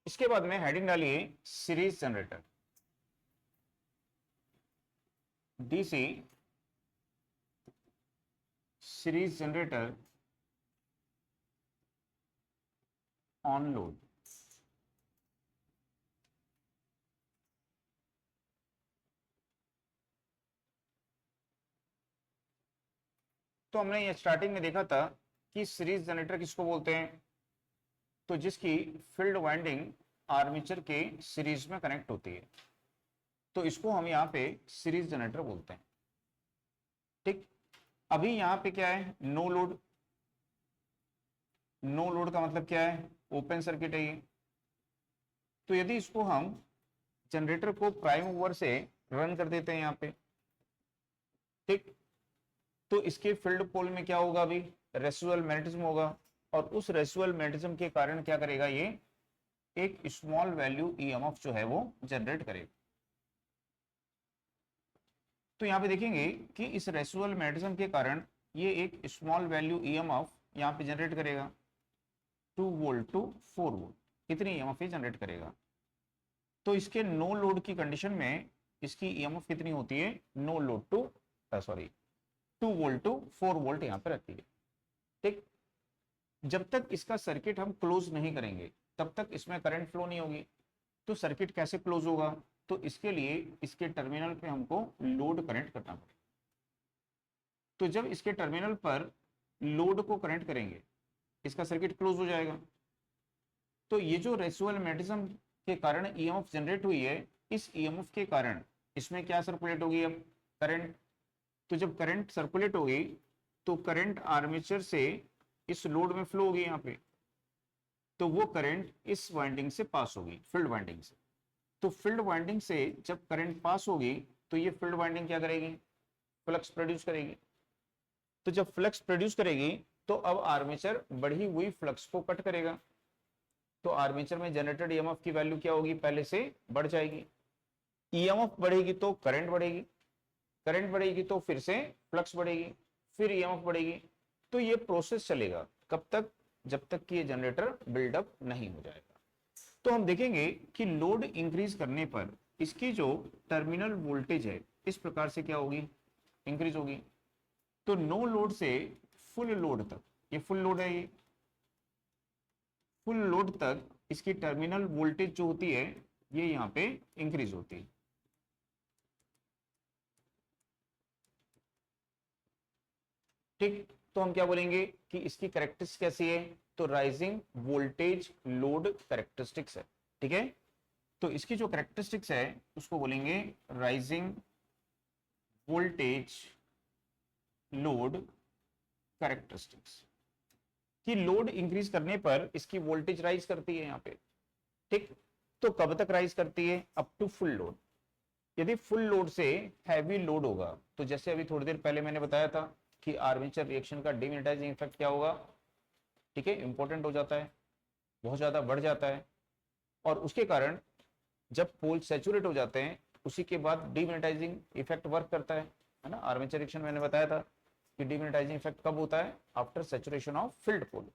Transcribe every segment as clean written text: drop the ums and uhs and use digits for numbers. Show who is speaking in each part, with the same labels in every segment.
Speaker 1: इसके बाद में हेडिंग डालिए series generator, DC series generator on load. तो हमने ये स्टार्टिंग में देखा था कि सीरीज जनरेटर किसको बोलते हैं, तो जिसकी फील्ड वाइंडिंग आर्मेचर के सीरीज में कनेक्ट होती है, तो इसको हम यहां पे सीरीज जनरेटर बोलते हैं। ठीक, अभी यहां पे क्या है, नो लोड। नो लोड का मतलब क्या है, ओपन सर्किट है ये। तो यदि इसको हम जनरेटर को प्राइम मूवर से रन कर देते हैं यहां पे, ठीक, तो इसके फील्ड पोल में क्या होगा, अभी रेसिडुअल मैग्नेटिज्म होगा, और उस रेसिडुअल मैग्नेटिज्म के कारण क्या करेगा, ये एक स्मॉल वैल्यू ईएमएफ जो है वो जनरेट करेगा। तो यहां पे देखेंगे कि इस रेसिडुअल मैग्नेटिज्म के कारण ये एक स्मॉल वैल्यू ईएमएफ यहां पे जनरेट करेगा, 2 वोल्ट टू 4 वोल्ट इतनी ईएमएफ जनरेट करेगा। तो इसके नो लोड की कंडीशन में इसकी ईएमएफ कितनी होती है, no load to sorry 2 volt to 4 volt यहां पर रहती है। ठीक, जब तक इसका सर्किट हम क्लोज नहीं करेंगे तब तक इसमें करंट फ्लो नहीं होगी। तो सर्किट कैसे क्लोज होगा, तो इसके लिए इसके टर्मिनल पे हमको लोड कनेक्ट करना पड़ेगा। तो जब इसके टर्मिनल पर लोड को कनेक्ट करेंगे इसका सर्किट क्लोज हो जाएगा। तो ये जो रेसिडुअल मैग्नेटिज्म के कारण ईएमएफ जनरेट हुई है, इस ईएमएफ के कारण इसमें क्या सर्कुलेट होगी, अब करंट। तो जब करंट सर्कुलेट होगी तो करंट आर्मेचर से इस लोड में फ्लो होगी यहां पे, तो वो करंट इस वाइंडिंग से पास होगी, फील्ड वाइंडिंग से। तो फील्ड वाइंडिंग से जब करंट पास होगी तो ये फील्ड वाइंडिंग क्या करेगी, फ्लक्स प्रोड्यूस करेगी। तो जब फ्लक्स प्रोड्यूस करेगी तो अब आर्मेचर बढ़ी हुई फ्लक्स को कट करेगा। तो आर्मेचर में जनरेटेड ईएमएफ की वैल्यू क्या होगी, पहले से बढ़ जाएगी। ईएमएफ बढ़ेगी तो करंट बढ़ेगी, करंट बढ़ेगी तो फिर से फ्लक्स बढ़ेगी, फिर ईएमएफ बढ़ेगी। तो ये प्रोसेस चलेगा कब तक, जब तक कि ये जनरेटर बिल्डअप नहीं हो जाएगा। तो हम देखेंगे कि लोड इंक्रीज करने पर इसकी जो टर्मिनल वोल्टेज है इस प्रकार से क्या होगी, इंक्रीज होगी। तो नो लोड से फुल लोड तक, ये फुल लोड है, ये फुल लोड तक इसकी टर्मिनल वोल्टेज जो होती है ये यहां पे इंक्रीज होती है। ठीक, तो हम क्या बोलेंगे कि इसकी कैरेक्टरिस्टिक्स कैसी है, तो राइजिंग वोल्टेज लोड कैरेक्टरिस्टिक्स है। ठीक है, तो इसकी जो कैरेक्टरिस्टिक्स है उसको बोलेंगे राइजिंग वोल्टेज लोड कैरेक्टरिस्टिक्स। कि लोड इंक्रीज करने पर इसकी वोल्टेज राइज करती है यहां पे। ठीक, तो कब तक राइज करती है, अप टू फुल लोड। यदि फुल लोड से हैवी लोड होगा, तो जैसे अभी थोड़ी देर पहले मैंने बताया था कि आर्मेचर रिएक्शन का डिमैग्नेटाइजिंग इफेक्ट क्या होगा, ठीक है, इंपॉर्टेंट हो जाता है, बहुत ज्यादा बढ़ जाता है। और उसके कारण जब पोल सैचुरेट हो जाते हैं उसी के बाद डिमैग्नेटाइजिंग इफेक्ट वर्क करता है ना। आर्मेचर रिएक्शन मैंने बताया था कि डिमैग्नेटाइजिंग इफेक्ट कब होता है, आफ्टर सैचुरेशन ऑफ फील्ड पोल।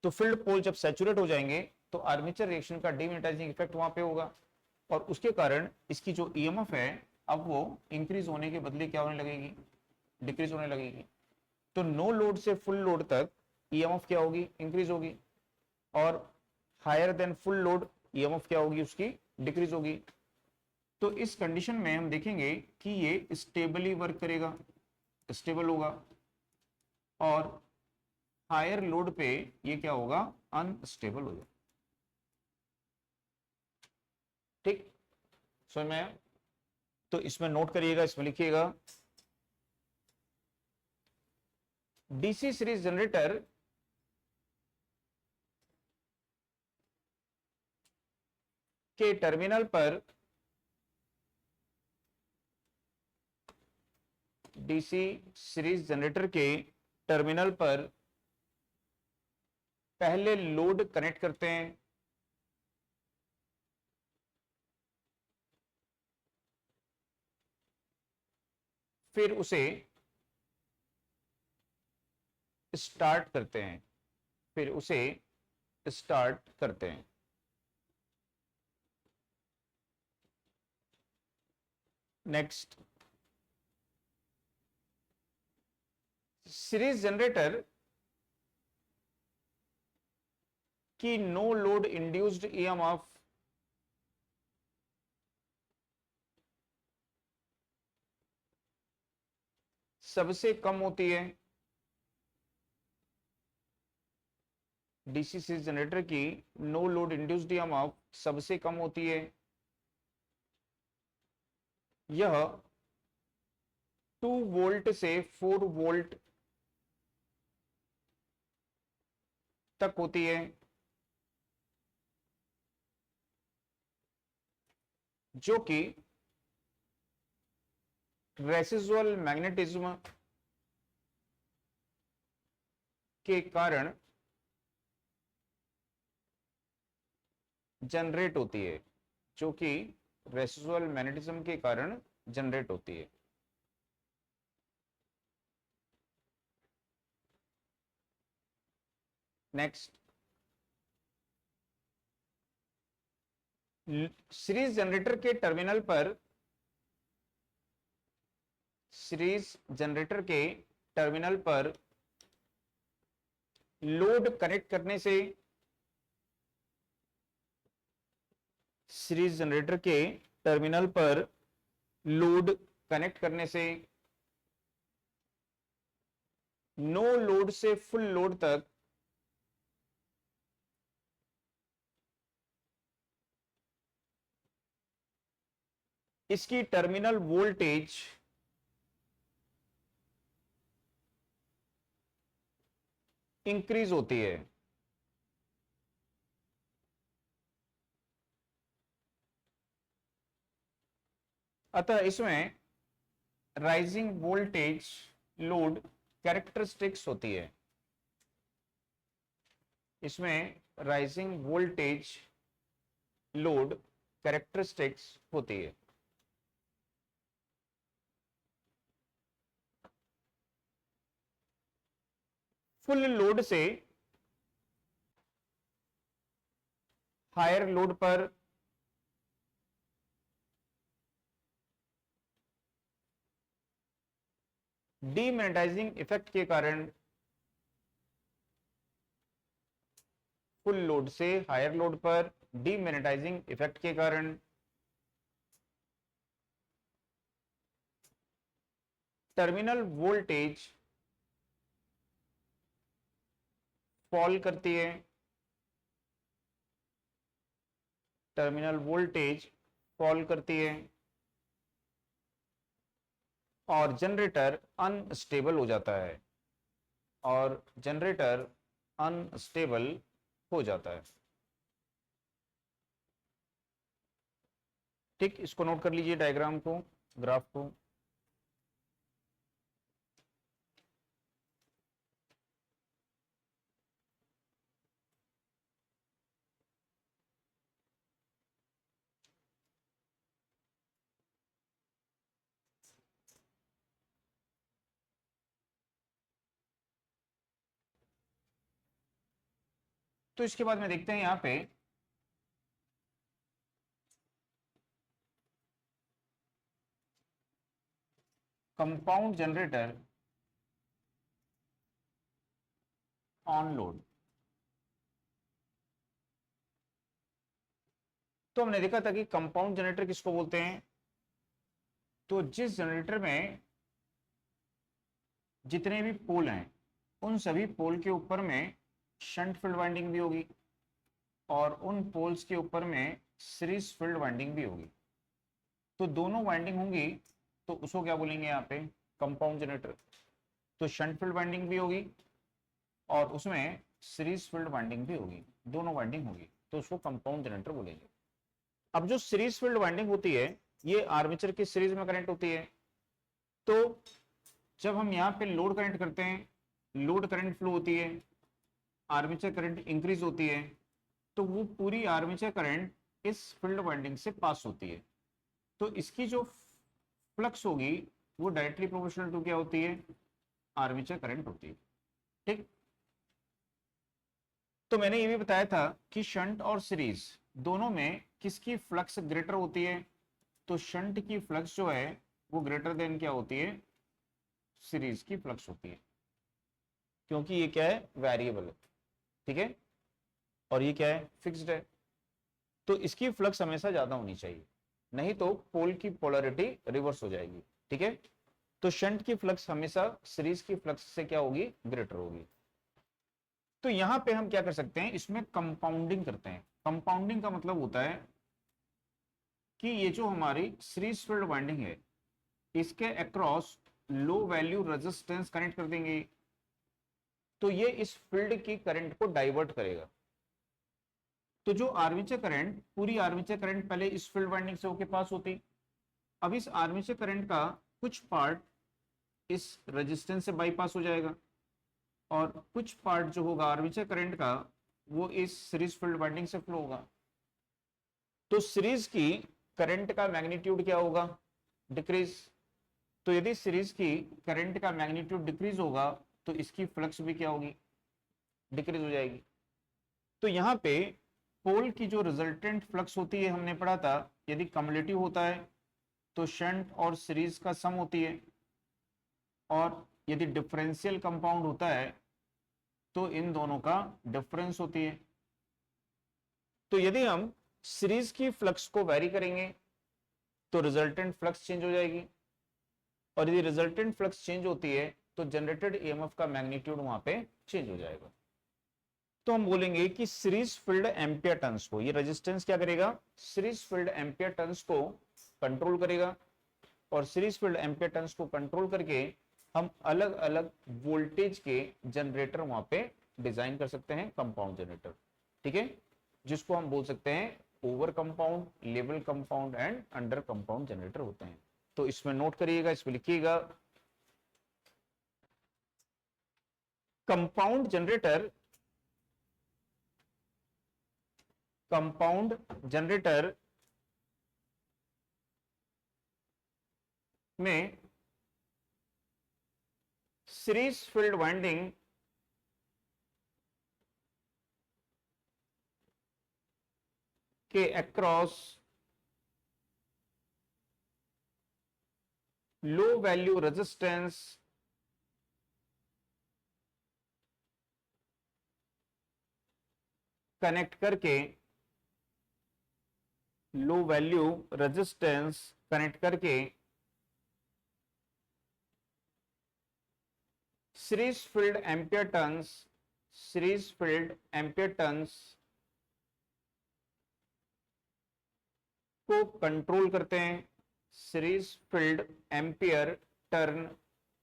Speaker 1: तो फील्ड पोल जब सैचुरेट हो जाएंगे तो आर्मेचर रिएक्शन का डिमैग्नेटाइजिंग इफेक्ट वहां पे होगा, और उसके कारण इसकी जो ईएमएफ है अब वो इंक्रीज होने के बदले क्या होने लगेगी, डिक्रीज होने लगेगी। तो नो लोड से फुल लोड तक ईएमएफ क्या होगी, इंक्रीज होगी, और higher than full load EMF क्या होगी, उसकी डिक्रीज होगी। तो इस कंडीशन में हम देखेंगे कि ये स्टेबली वर्क करेगा, स्टेबल होगा, और हायर लोड पे ये क्या होगा, अनस्टेबल हो जाएगा। ठीक, समझ में आया? तो इसमें नोट करिएगा, इसमें लिखिएगा डीसी सीरीज जनरेटर के टर्मिनल पर, डीसी सीरीज जनरेटर के टर्मिनल पर पहले लोड कनेक्ट करते हैं, फिर उसे स्टार्ट करते हैं, फिर उसे स्टार्ट करते हैं। नेक्स्ट, सीरीज जनरेटर की नो लोड इंड्यूस्ड ईएमएफ सबसे कम होती है। डीसी सीरीज जनरेटर की नो लोड इंड्यूस्ड ईएमएफ सबसे कम होती है। यह 2 वोल्ट से 4 वोल्ट तक होती है, जो कि रेसिजुअल मैग्नेटिज्म के कारण जनरेट होती है, जो कि रेसिजुअल मैग्नेटिज्म के कारण जनरेट होती है। नेक्स्ट, सीरीज जनरेटर के टर्मिनल पर लोड कनेक्ट करने से सीरीज जनरेटर के टर्मिनल पर लोड कनेक्ट करने से नो लोड से फुल लोड तक इसकी टर्मिनल वोल्टेज इंक्रीज होती है। अतः इसमें राइजिंग वोल्टेज लोड कैरेक्टरिस्टिक्स होती है। इसमें राइजिंग वोल्टेज लोड कैरेक्टरिस्टिक्स होती है। फुल लोड से हायर लोड पर डीमैग्नेटाइजिंग इफेक्ट के कारण, फुल लोड से हायर लोड पर डीमैग्नेटाइजिंग इफेक्ट के कारण टर्मिनल वोल्टेज फॉल करती है। टर्मिनल वोल्टेज फॉल करती है और जनरेटर अनस्टेबल हो जाता है। हो जाता है। ठीक, इसको नोट कर लीजिए, डायग्राम को, ग्राफ को। तो इसके बाद में देखते हैं यहां पे कंपाउंड जनरेटर ऑन लोड। तो हमने देखा था कि कंपाउंड जनरेटर किसको बोलते हैं। तो जिस जनरेटर में जितने भी पोल हैं उन सभी पोल के ऊपर में शंट फील्ड वाइंडिंग भी होगी और उन पोल्स के ऊपर में सीरीज फील्ड वाइंडिंग भी होगी। तो दोनों वाइंडिंग होंगी तो उसको क्या बोलेंगे यहाँ पे, कंपाउंड जनरेटर। तो शंट फील्ड वाइंडिंग भी होगी और उसमें सीरीज फील्ड वाइंडिंग भी होगी, दोनों वाइंडिंग होगी, तो उसको कंपाउंड जनरेटर बोलेंगे। अब जो सीरीज फील्ड वाइंडिंग होती है ये आर्मेचर की सीरीज में कनेक्ट होती है। तो जब हम यहाँ पे लोड कनेक्ट करते हैं, लोड करंट फ्लो होती है, आर्मेचर करंट इंक्रीज होती है, तो वो पूरी आर्मेचर करंट इस फील्ड वाइंडिंग से पास होती है। तो इसकी जो फ्लक्स होगी वो डायरेक्टली प्रोपोर्शनल टू क्या होती है, आर्मेचर करंट होती है। ठीक, तो मैंने ये भी बताया था कि शंट और सीरीज दोनों में किसकी फ्लक्स ग्रेटर होती है, तो शंट की फ्लक्स जो है वो ग्रेटर देन क्या होती है, सीरीज की फ्लक्स होती है, क्योंकि ये क्या है, वेरिएबल है, ठीक है, और ये क्या है, फिक्स्ड है। तो इसकी फ्लक्स हमेशा ज्यादा होनी चाहिए, नहीं तो पोल की पोलैरिटी रिवर्स हो जाएगी, ठीक है। तो शंट की फ्लक्स हमेशा सीरीज की फ्लक्स से क्या होगी, ग्रेटर होगी। तो यहां पे हम क्या कर सकते हैं, इसमें कंपाउंडिंग करते हैं। कंपाउंडिंग का मतलब होता है कि ये जो हमारी सीरीज फील्ड वाइंडिंग है, इसके across low value resistance connect कर देंगे, तो ये इस फील्ड की करंट को डाइवर्ट करेगा। तो जो आर्मेचर करंट, पूरी आर्मेचर करंट पहले इस फील्ड वाइंडिंग से होके पास होती, अब इस आर्मेचर करंट का कुछ पार्ट इस रेजिस्टेंस से बाईपास हो जाएगा, और कुछ पार्ट जो होगा आर्मेचर करंट का वो इस सीरीज फील्ड वाइंडिंग से फ्लो होगा। तो सीरीज की करंट का मैग्नीट्यूड क्या होगा, डिक्रीज। तो यदि सीरीज की करंट का मैग्नीट्यूड डिक्रीज होगा तो इसकी फ्लक्स भी क्या होगी, डिक्रीज हो जाएगी। तो यहाँ पे पोल की जो रिजल्टेंट फ्लक्स होती है, हमने पढ़ा था, यदि कम्युलेटिव होता है तो शंट और सीरीज का सम होती है, और यदि डिफरेंशियल कंपाउंड होता है तो इन दोनों का डिफरेंस होती है। तो यदि हम सीरीज की फ्लक्स को वेरी करेंगे तो रिजल्टेंट फ्लक्स चेंज हो जाएगी, और यदि रिजल्टेंट फ्लक्स चेंज होती है तो जनरेटेड ईएमएफ का मैग्नीट्यूड वहां पे चेंज हो जाएगा। तो हम बोलेंगे कि सीरीज फील्ड एम्पियर टर्न्स को, ये रेजिस्टेंस क्या करेगा, सीरीज फील्ड एम्पियर टर्न्स को कंट्रोल करेगा, और सीरीज फील्ड एम्पियर टर्न्स को कंट्रोल करके हम अलग अलग वोल्टेज के जनरेटर वहां पे डिजाइन कर सकते हैं, कंपाउंड जनरेटर, ठीक है, जिसको हम बोल सकते हैं over compound, level compound and under compound generator होते हैं। तो इसमें नोट करिएगा, इसमें लिखिएगा, कंपाउंड जनरेटर, कंपाउंड जनरेटर में सीरीज फील्ड वाइंडिंग के across low value resistance connect करके, लो वैल्यू रेजिस्टेंस कनेक्ट करके series field ampere turns, series field ampere turns को कंट्रोल करते हैं, सीरीज फील्ड एम्पियर टर्न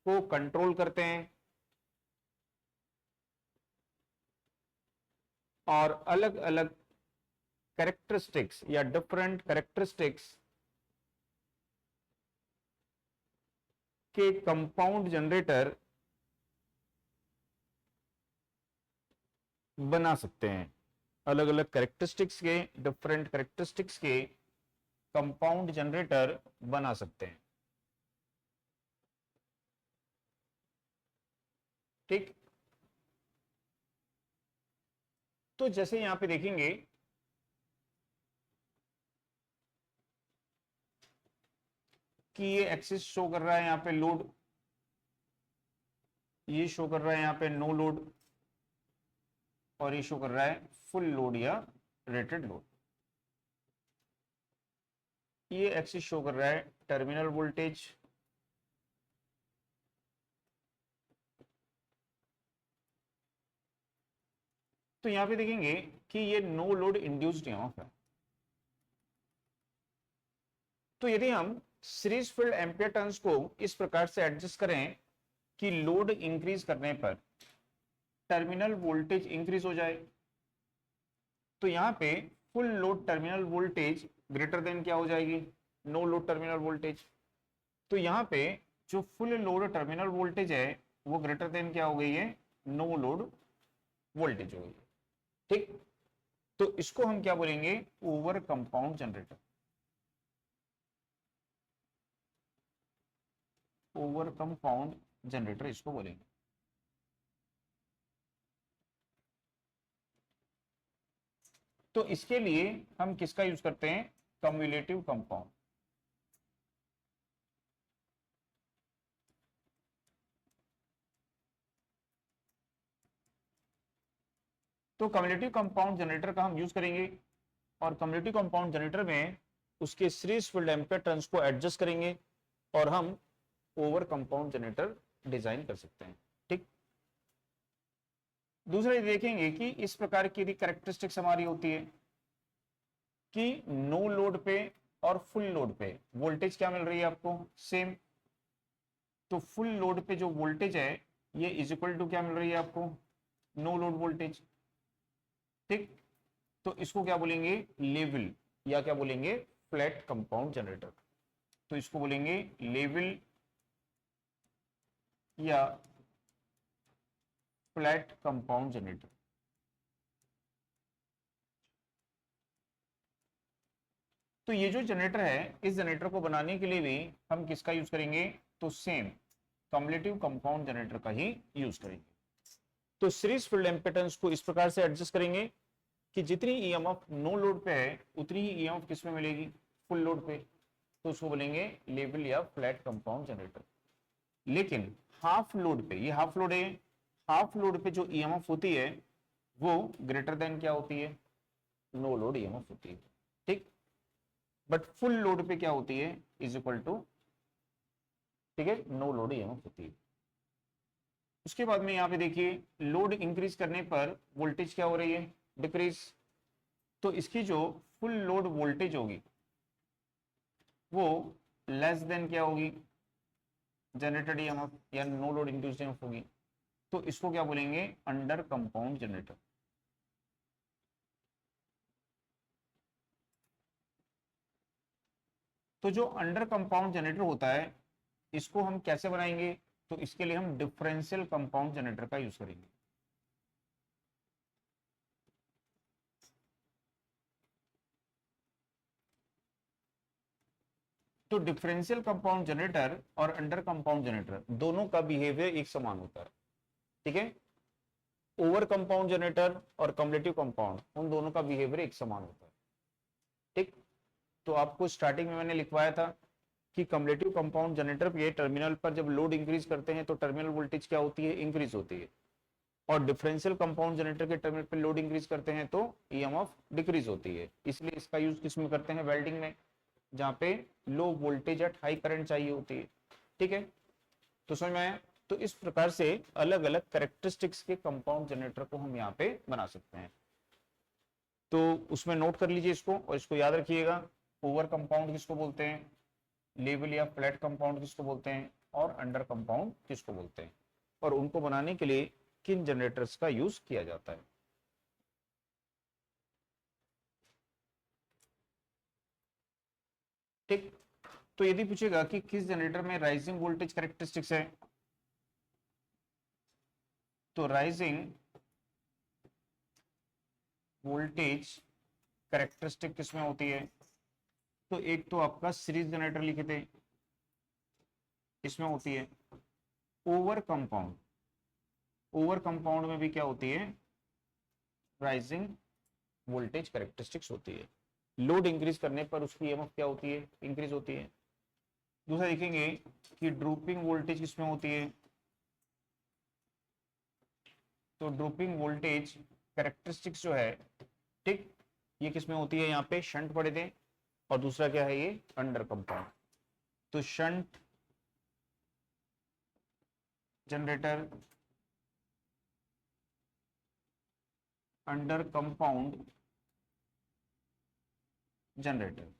Speaker 1: को कंट्रोल करते हैं, और अलग अलग कैरेक्टरिस्टिक्स या डिफरेंट कैरेक्टरिस्टिक्स के कंपाउंड जनरेटर बना सकते हैं। अलग अलग कैरेक्टरिस्टिक्स के, डिफरेंट कैरेक्टरिस्टिक्स के कंपाउंड जनरेटर बना सकते हैं, ठीक। तो जैसे यहां पे देखेंगे कि ये एक्सिस शो कर रहा है यहाँ पे लोड, ये शो कर रहा है यहाँ पे नो लोड, और ये शो कर रहा है फुल लोड या रेटेड लोड। ये एक्सिस शो कर रहा है टर्मिनल वोल्टेज, तो यहां पे देखेंगे कि ये नो लोड इंड्यूस्ड ईएमएफ है। तो यदि हम सीरीज फील्ड एम्पियर टर्न्स को इस प्रकार से एडजस्ट करें कि लोड इंक्रीज करने पर टर्मिनल वोल्टेज इंक्रीज हो जाए, तो यहां पे full load terminal voltage greater than क्या हो जाएगी, नो लोड टर्मिनल वोल्टेज। तो यहां पे जो फुल लोड टर्मिनल वोल्टेज है वो ग्रेटर देन क्या हो गई है, नो लोड वोल्टेज हो गई है, ठीक। तो इसको हम क्या बोलेंगे, over compound generator, over compound generator इसको बोलेंगे। तो इसके लिए हम किसका यूज करते हैं, कम्युलेटिव कंपाउंड, तो कम्युलेटिव कंपाउंड जनरेटर का हम यूज करेंगे और कम्युलेटिव कंपाउंड जनरेटर में उसके सीरीज फील्ड एम्पीयर टर्न्स को एडजस्ट करेंगे और हम ओवर कंपाउंड जनरेटर डिजाइन कर सकते हैं। ठीक, दूसरा ये देखेंगे कि इस प्रकार की यदि कैरेक्टरिस्टिक्स हमारी होती है कि नो लोड पे और फुल लोड पे वोल्टेज क्या मिल रही है आपको, सेम। तो फुल लोड पे जो वोल्टेज है ये इज इक्वल टू क्या मिल रही है आपको, नो लोड वोल्टेज। ठीक, तो इसको क्या बोलेंगे, लेवल, या क्या बोलेंगे, फ्लैट कंपाउंड जनरेटर। तो इसको बोलेंगे लेवल या फ्लैट कंपाउंड जनरेटर। तो ये जो जनरेटर है, इस जनरेटर को बनाने के लिए भी हम किसका यूज करेंगे, तो सेम कम्युलेटिव कंपाउंड जनरेटर का ही यूज करेंगे। तो सीरीज फील्ड एम्पीडेंस को इस प्रकार से एडजस्ट करेंगे कि जितनी ईएमएफ नो लोड पे है उतनी ही ईएमएफ किस में मिलेगी, फुल लोड पे। तो उसको बोलेंगे लेवल या फ्लैट कंपाउंड जनरेटर। लेकिन हाफ लोड पे, ये हाफ लोड है, हाफ लोड पे जो ईएमएफ होती है वो ग्रेटर देन क्या होती है, नो लोड ईएमएफ होती है। ठीक, बट फुल लोड पे क्या होती है, इज इक्वल टू, ठीक है, नो लोड ईएमएफ होती है। उसके बाद में यहाँ पे देखिए लोड इंक्रीज करने पर वोल्टेज क्या हो रही है, डिक्रीज। तो इसकी जो फुल लोड वोल्टेज होगी वो लेस देन क्या होगी, जनरेटेड ईएमएफ या नो लोड इंड्यूस्ड ईएमएफ होगी। तो इसको क्या बोलेंगे, अंडर कंपाउंड जनरेटर। तो जो अंडर कंपाउंड जनरेटर होता है इसको हम कैसे बनाएंगे, तो इसके लिए हम डिफरेंशियल कंपाउंड जनरेटर का यूज करेंगे। तो डिफरेंशियल कंपाउंड जनरेटर और अंडर कंपाउंड जनरेटर दोनों का बिहेवियर एक समान होता है। ठीक है, ओवर कंपाउंड जनरेटर और कम्युलेटिव कंपाउंड, उन दोनों का बिहेवियर एक समान होता है। ठीक, तो आपको स्टार्टिंग में मैंने लिखवाया था कि कम्युलेटिव कंपाउंड जनरेटर के टर्मिनल पर जब लोड इंक्रीज करते हैं तो टर्मिनल वोल्टेज क्या होती है, इंक्रीज होती है। और डिफरेंशियल कंपाउंड जनरेटर के टर्मिनल पर लोड इंक्रीज करते हैं तो ईएमएफ डिक्रीज होती है। इसलिए इसका यूज किसमें करते हैं, वेल्डिंग में, जहाँ पे low voltage at high current चाहिए होती है। ठीक है, तो समझ में आया। तो इस प्रकार से अलग अलग कैरेक्टरिस्टिक्स के कंपाउंड जनरेटर को हम यहाँ पे बना सकते हैं। तो उसमें नोट कर लीजिए इसको और इसको याद रखिएगा। ओवर कंपाउंड किसको बोलते हैं, लेवल या फ्लैट कंपाउंड किसको बोलते हैं, और अंडर कंपाउंड किसको बोलते हैं, और उनको बनाने के लिए किन जनरेटर्स का यूज किया जाता है। ठीक, तो यदि पूछेगा कि किस जनरेटर में राइजिंग वोल्टेज कैरेक्टरिस्टिक्स है, तो राइजिंग वोल्टेज कैरेक्टरिस्टिक किसमें होती है, तो एक तो आपका सीरीज जनरेटर लिखे थे, इसमें होती है। ओवर कंपाउंड, ओवर कंपाउंड में भी क्या होती है, राइजिंग वोल्टेज कैरेक्टरिस्टिक्स होती है। लोड इंक्रीज करने पर उसकी ईएमएफ क्या होती है, इंक्रीज होती है। दूसरा देखेंगे कि ड्रूपिंग वोल्टेज किसमें होती है, तो ड्रूपिंग वोल्टेज कैरेक्टरिस्टिक्स जो है, ठीक, ये किसमें होती है, यहाँ पे शंट पढ़े थे, और दूसरा क्या है, ये अंडर कंपाउंड। तो shunt generator, under compound generator,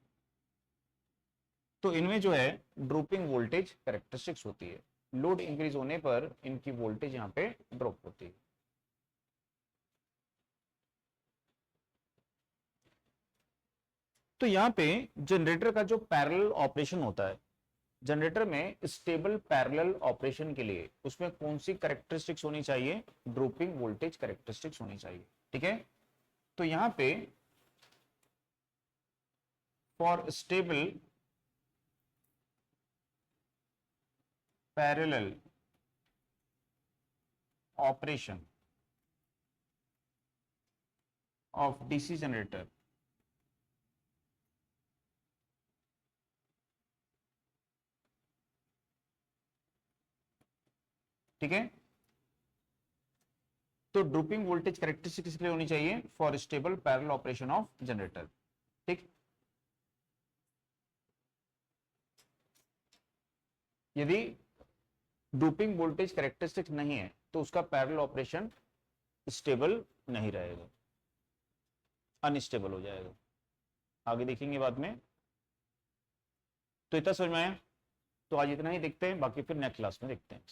Speaker 1: तो इनमें जो है ड्रॉपिंग वोल्टेज कैरेक्टरिस्टिक्स होती है। लोड इंक्रीज होने पर इनकी वोल्टेज यहाँ पे ड्रॉप होती है। तो यहाँ पे जनरेटर का जो पैरेलल ऑपरेशन होता है, जनरेटर में स्टेबल पैरेलल ऑपरेशन के लिए उसमें कौन सी कैरेक्टरिस्टिक्स होनी चाहिए, ड्रॉपिंग वोल्टेज कैरेक्टरिस्टिक्स होनी चाहिए। ठीक है, तो यहाँ पे for stable parallel operation of DC generator, ठीक है, तो ड्रूपिंग वोल्टेज कैरेक्टरिस्टिक किसके लिए होनी चाहिए? For stable parallel operation of generator. ठीक, यदि ड्रूपिंग वोल्टेज कैरेक्टरिस्टिक नहीं है तो उसका पैरेलल ऑपरेशन स्टेबल नहीं रहेगा, अनस्टेबल हो जाएगा। आगे देखेंगे बाद में। तो इतना समझ में आया? तो आज इतना ही देखते हैं, बाकी फिर नेक्स्ट क्लास में देखते हैं।